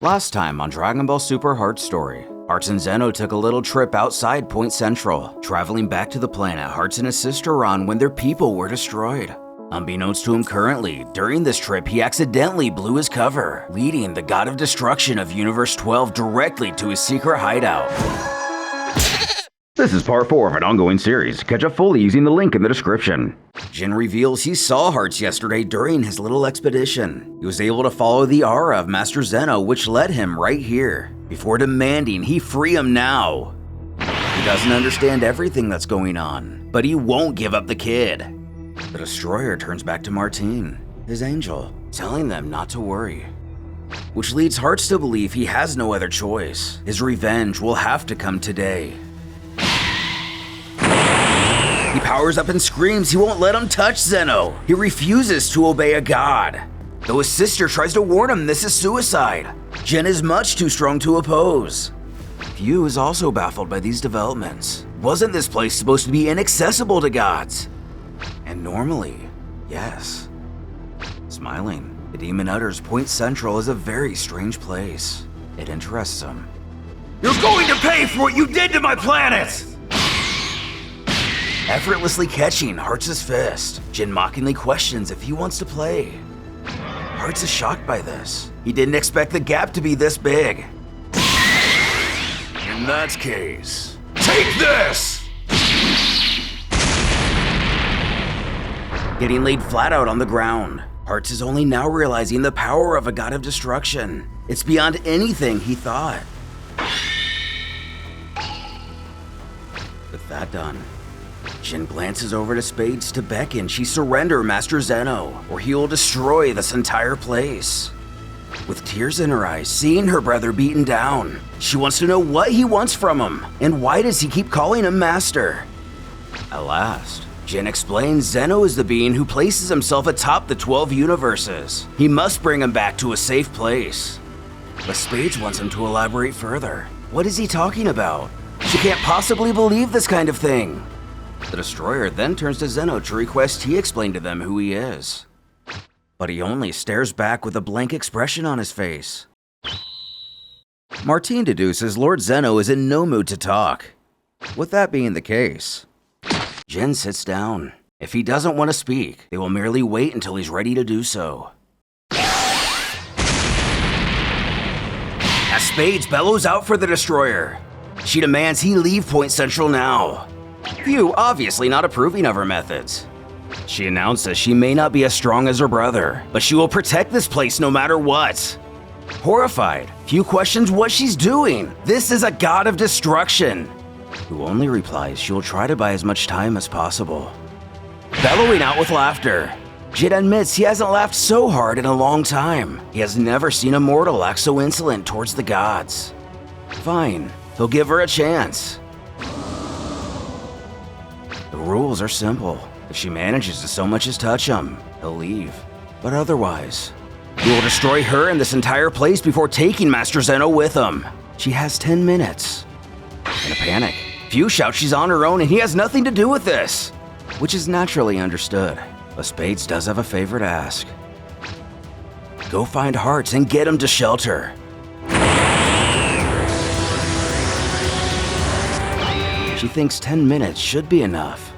Last time on Dragon Ball Super Heart Story, Hearts and Zeno took a little trip outside Point Central, traveling back to the planet Hearts and his sister were on when their people were destroyed. Unbeknownst to him currently, during this trip he accidentally blew his cover, leading the God of Destruction of Universe 12 directly to his secret hideout. This is part 4 of an ongoing series. Catch up fully using the link in the description. Jin reveals he saw Hearts yesterday during his little expedition. He was able to follow the aura of Master Zeno, which led him right here, before demanding he free him now. He doesn't understand everything that's going on, but he won't give up the kid. The Destroyer turns back to Martine, his angel, telling them not to worry. Which leads Hearts to believe he has no other choice. His revenge will have to come today. He powers up and screams he won't let him touch Zeno. He refuses to obey a god. Though his sister tries to warn him this is suicide, Jin is much too strong to oppose. Yu is also baffled by these developments. Wasn't this place supposed to be inaccessible to gods? And normally, yes. Smiling, the demon utters Point Central is a very strange place. It interests him. You're going to pay for what you did to my planet! Effortlessly catching Hearts' fist, Jin mockingly questions if he wants to play. Hearts is shocked by this. He didn't expect the gap to be this big. In that case, take this! Getting laid flat out on the ground, Hearts is only now realizing the power of a god of destruction. It's beyond anything he thought. With that done, Jin glances over to Spades to beckon she surrender Master Zeno, or he will destroy this entire place. With tears in her eyes, seeing her brother beaten down, she wants to know what he wants from him, and why does he keep calling him Master? At last, Jin explains Zeno is the being who places himself atop the 12 universes. He must bring him back to a safe place. But Spades wants him to elaborate further. What is he talking about? She can't possibly believe this kind of thing. The Destroyer then turns to Zeno to request he explain to them who he is. But he only stares back with a blank expression on his face. Martine deduces Lord Zeno is in no mood to talk. With that being the case, Jin sits down. If he doesn't want to speak, they will merely wait until he's ready to do so. As Spades bellows out for the Destroyer, she demands he leave Point Central now. Yu obviously not approving of her methods. She announces she may not be as strong as her brother, but she will protect this place no matter what. Horrified, Yu questions what she's doing. This is a god of destruction. Who only replies she will try to buy as much time as possible. Bellowing out with laughter, Jin admits he hasn't laughed so hard in a long time. He has never seen a mortal act so insolent towards the gods. Fine, he'll give her a chance. The rules are simple. If she manages to so much as touch him, he'll leave. But otherwise, he will destroy her and this entire place before taking Master Zeno with him. She has 10 minutes. In a panic, Yu shouts she's on her own and he has nothing to do with this, which is naturally understood. But Spades does have a favor to ask. Go find Hearts and get him to shelter. She thinks 10 minutes should be enough.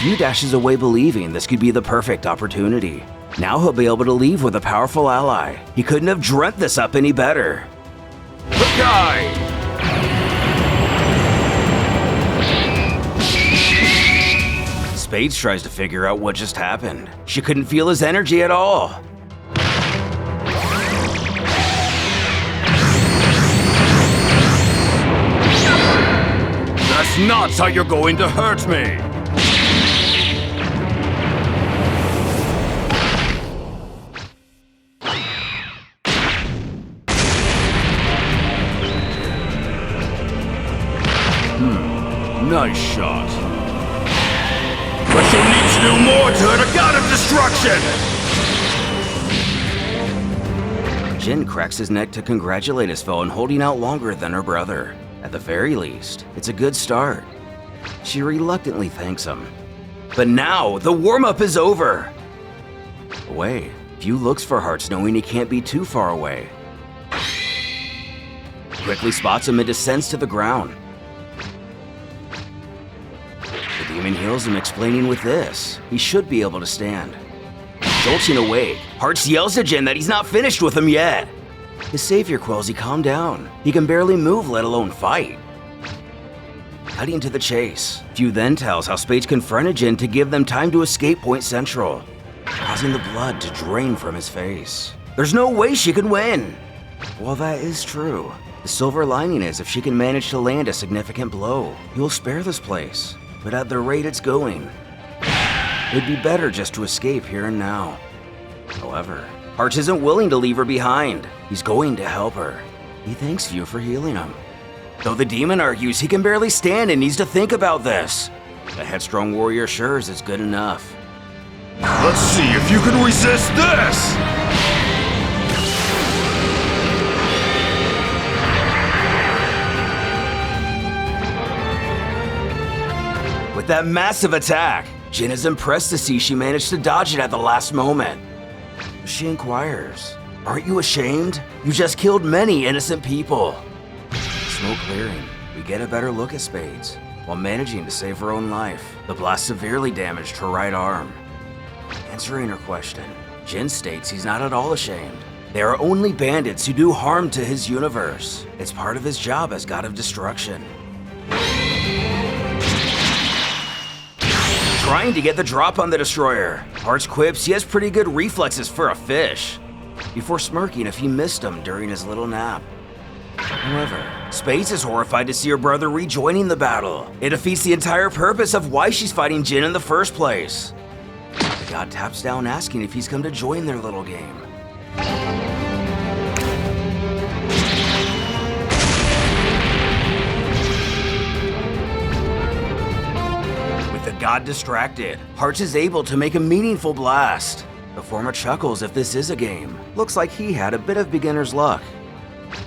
Yu dashes away believing this could be the perfect opportunity. Now he'll be able to leave with a powerful ally. He couldn't have dreamt this up any better. The guy! Spades tries to figure out what just happened. She couldn't feel his energy at all. That's not how you're going to hurt me! Nice shot. But you'll need to do more to hurt a god of destruction! Jin cracks his neck to congratulate his foe on holding out longer than her brother. At the very least, it's a good start. She reluctantly thanks him. But now, the warm-up is over! Away, Few looks for Hearts, knowing he can't be too far away. Quickly spots him and descends to the ground. The demon heals him, explaining with this, he should be able to stand. Jolting away, Hearts yells at Jin that he's not finished with him yet. His savior quells he calm down. He can barely move, let alone fight. Cutting to the chase, Few then tells how Spades confronted Jin to give them time to escape Point Central, causing the blood to drain from his face. There's no way she can win! While that is true, the silver lining is if she can manage to land a significant blow, he will spare this place. But at the rate it's going, it'd be better just to escape here and now. However, Hearts isn't willing to leave her behind. He's going to help her. He thanks Few for healing him. Though the demon argues he can barely stand and needs to think about this, the headstrong warrior assures it's good enough. Let's see if you can resist this! With that massive attack, Jin is impressed to see she managed to dodge it at the last moment. She inquires, "Aren't you ashamed? You just killed many innocent people." Smoke clearing, we get a better look at Spades. While managing to save her own life, the blast severely damaged her right arm. Answering her question, Jin states he's not at all ashamed. They are only bandits who do harm to his universe. It's part of his job as god of destruction. Trying to get the drop on the destroyer, Hearts quips he has pretty good reflexes for a fish, before smirking if he missed him during his little nap. However, Spades is horrified to see her brother rejoining the battle. It defeats the entire purpose of why she's fighting Jin in the first place. The god taps down asking if he's come to join their little game. With the god distracted, Hearts is able to make a meaningful blast. The former chuckles if this is a game. Looks like he had a bit of beginner's luck.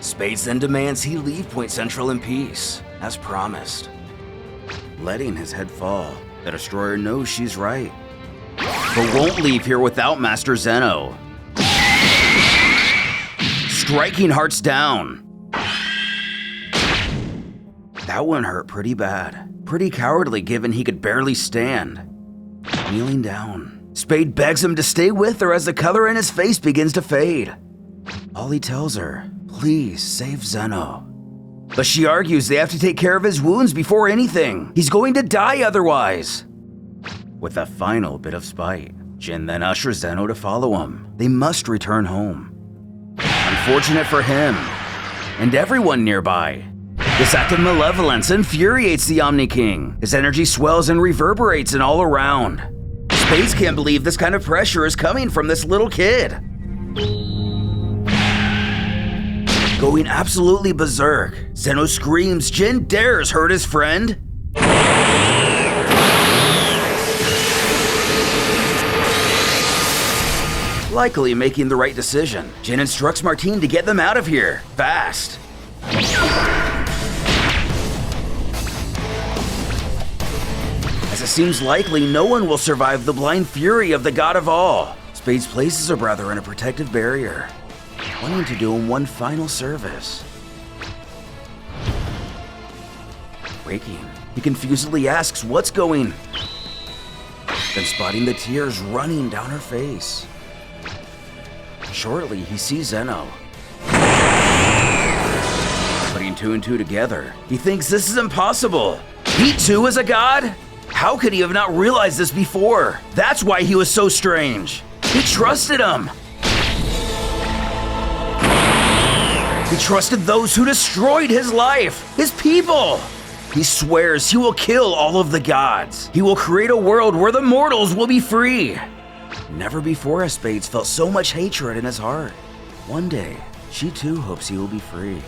Spades then demands he leave Point Central in peace, as promised. Letting his head fall, the destroyer knows she's right, but won't leave here without Master Zeno. Striking Hearts down. That one hurt pretty bad. Pretty cowardly given he could barely stand. Kneeling down, Spade begs him to stay with her as the color in his face begins to fade. All he tells her, please save Zeno. But she argues they have to take care of his wounds before anything. He's going to die otherwise. With a final bit of spite, Jin then ushers Zeno to follow him. They must return home. Unfortunate for him, and everyone nearby. This act of malevolence infuriates the Omni King. His energy swells and reverberates in all around. Spades can't believe this kind of pressure is coming from this little kid. Going absolutely berserk, Zeno screams Jin dares hurt his friend. Likely making the right decision, Jin instructs Martine to get them out of here, fast. As it seems likely no one will survive the blind fury of the god of all, Spades places her brother in a protective barrier, wanting to do him one final service. Waking, he confusedly asks what's going, then spotting the tears running down her face. Shortly, he sees Zeno. Putting two and two together, he thinks this is impossible. He too is a god? How could he have not realized this before? That's why he was so strange. He trusted him. He trusted those who destroyed his life, his people. He swears he will kill all of the gods. He will create a world where the mortals will be free. Never before has Spades felt so much hatred in his heart. One day, she too hopes he will be free.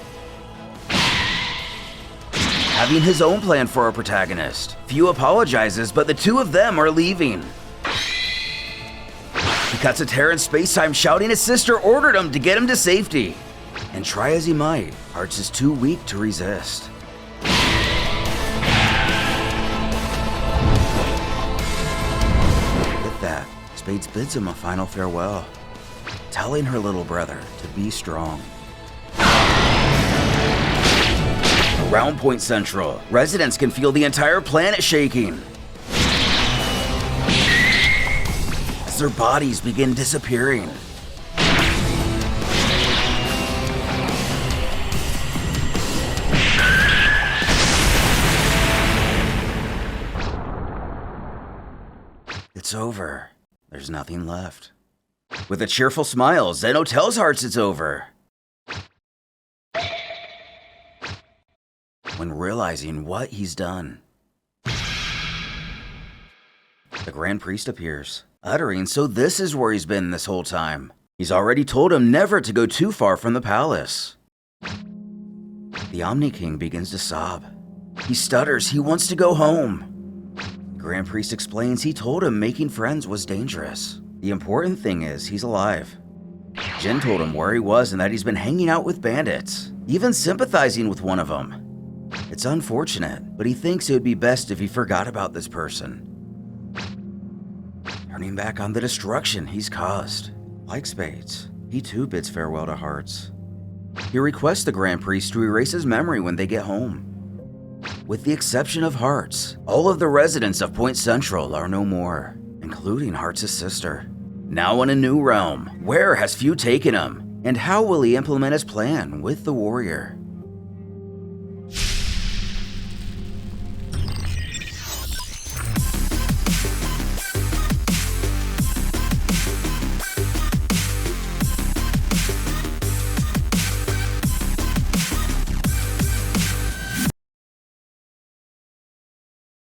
Having his own plan for our protagonist, Few apologizes, but the two of them are leaving. He cuts a tear in space-time, shouting his sister ordered him to get him to safety. And try as he might, Hearts is too weak to resist. With that, Spades bids him a final farewell. telling her little brother to be strong. Around Point Central, residents can feel the entire planet shaking as their bodies begin disappearing. It's over. There's nothing left. With a cheerful smile, Zeno tells Hearts it's over. When realizing what he's done, the Grand Priest appears, uttering, "So this is where he's been this whole time. He's already told him never to go too far from the palace." The Omni King begins to sob. He stutters, he wants to go home. The Grand Priest explains he told him making friends was dangerous. The important thing is he's alive. Jin told him where he was and that he's been hanging out with bandits, even sympathizing with one of them. It's unfortunate, but he thinks it would be best if he forgot about this person, turning back on the destruction he's caused. Like Spades, he too bids farewell to Hearts. He requests the Grand Priest to erase his memory when they get home. With the exception of Hearts, all of the residents of Point Central are no more, including Hearts' sister. Now in a new realm, where has Few taken him? And how will he implement his plan with the warrior?